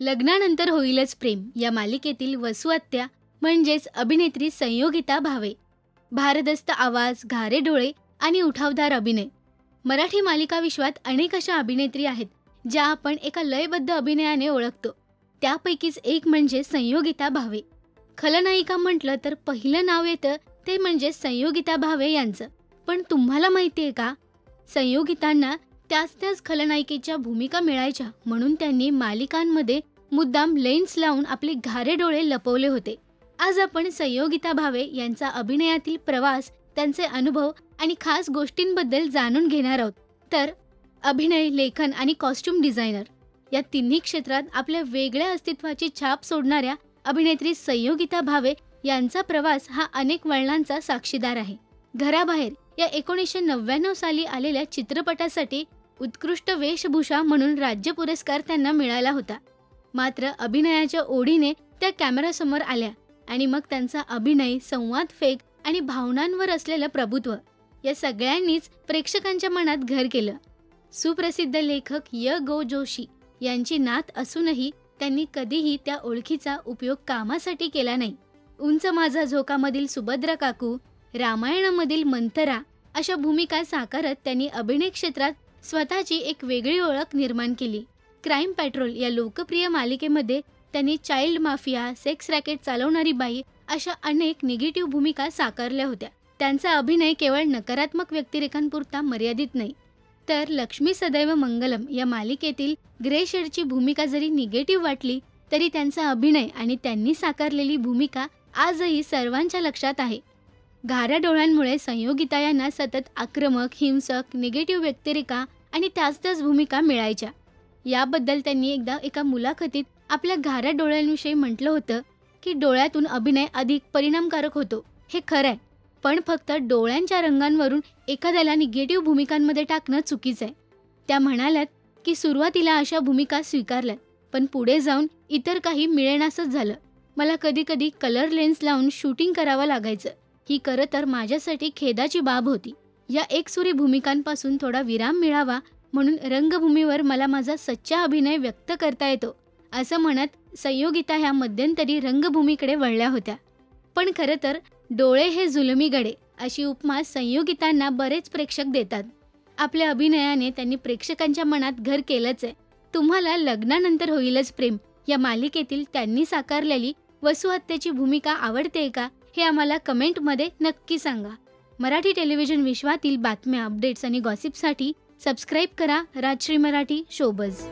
लग्नानंतर होईलच प्रेम या मालिकेतील वसुहत्या म्हणजेच अभिनेत्री संयोगिता भावे. भारदस्त आवाज, घारे डोळे आणि उठावदार अभिनय. मराठी मालिका विश्वात अनेक अशा अभिनेत्री आहेत ज्या आपण एका लयबद्ध अभिनयाने ओळखतो. त्यापैकीच एक म्हणजे संयोगिता भावे. खलनायिका म्हटलं तर पहिलं नाव येतं ते म्हणजे संयोगिता भावे यांचं. पण तुम्हाला माहितीये का, संयोगितांना त्याच खलनायिकेच्या भूमिका मिळायच्या म्हणून त्यांनी मालिकांमध्ये मुद्दाम लेन्स लावून आपले घारे डोळे लपवले होते. आज आपण संयोगिता भावे यांचा अभिनयातील प्रवास, त्यांचे अनुभव आणि खास गोष्टींबद्दल जाणून घेणार आहोत. तर अभिनय, लेखन आणि कॉस्ट्यूम डिझायनर या तिन्ही क्षेत्रात आपल्या वेगळ्या अस्तित्वाची छाप सोडणाऱ्या अभिनेत्री संयोगिता भावे यांचा प्रवास हा अनेक वळणांचा साक्षीदार आहे. घराबाहेर या 1999 साली आलेल्या चित्रपटासाठी उत्कृष्ट वेशभूषा म्हणून राज्य पुरस्कार त्यांना मिळाला होता. मात्र अभिनयाच्या ओढीने त्या कॅमेरासमोर आल्या आणि मग त्यांचा अभिनय, संवाद फेक आणि भावनांवर असलेलं प्रभुत्व या सगळ्यांनीच प्रेक्षकांच्या मनात घर केलं. सुप्रसिद्ध लेखक गो जोशी यांची नात असूनही त्यांनी कधीही त्या ओळखीचा उपयोग कामासाठी केला नाही. उंच माझा झोकामधील सुभद्रा काकू, रामायणामधील मंथरा अशा भूमिका साकारत त्यांनी अभिनय क्षेत्रात स्वतःची एक वेगळी ओळख निर्माण केली. क्राईम पेट्रोल या लोकप्रिय मालिकेमध्ये त्यांनी चाइल्ड माफिया, सेक्स रॅकेट चालवणारी बाई अशा अनेक निगेटिव्ह भूमिका साकारल्या होत्या. त्यांचा अभिनय केवळ नकारात्मक व्यक्तिरेखांपुरता मर्यादित नाही, तर लक्ष्मी सदैव मंगलम या मालिकेतील ग्रे शेडची भूमिका जरी निगेटिव्ह वाटली तरी त्यांचा अभिनय आणि त्यांनी साकारलेली भूमिका आजही सर्वांच्या लक्षात आहे. घाऱ्या डोळ्यांमुळे संयोगिता यांना सतत आक्रमक, हिंसक, निगेटिव्ह व्यक्तिरेखा आणि त्याच भूमिका मिळायच्या. याबद्दल त्यांनी एकदा एका मुलाखतीत आपल्या घाऱ्या डोळ्यांविषयी म्हटलं होतं की डोळ्यातून अभिनय अधिक परिणामकारक होतो. हे खरं आहे, पण फक्त डोळ्यांच्या रंगांवरून एखाद्याला निगेटिव्ह भूमिकांमध्ये टाकणं चुकीचं आहे. त्या म्हणाल्यात की सुरुवातीला अशा भूमिका स्वीकारल्यात, पण पुढे जाऊन इतर काही मिळेनासंच झालं. मला कधी कलर लेन्स लावून शूटिंग करावं लागायचं. ही खरं तर माझ्यासाठी खेदाची बाब होती. या एकसुरी भूमिकांपासून थोडा विराम मिळावा म्हणून रंगभूमीवर मला माझा सच्चा अभिनय व्यक्त करता येतो, असं म्हणत संयोगिता ह्या मध्यंतरी रंगभूमीकडे वळल्या होत्या. पण खरं तर डोळे हे जुलमी गडे अशी उपमा संयोगितांना बरेच प्रेक्षक देतात. आपल्या अभिनयाने त्यांनी प्रेक्षकांच्या मनात घर केलंच आहे. तुम्हाला लग्नानंतर होईलच प्रेम या मालिकेतील त्यांनी साकारलेली वसुहत्याची भूमिका आवडते का, हे आम्हाला कमेंटमध्ये नक्की सांगा. मराठी टेलिव्हिजन विश्वातील बातम्या, अपडेट्स आणि गॉसिपसाठी सबस्क्राईब करा राजश्री मराठी शोबज.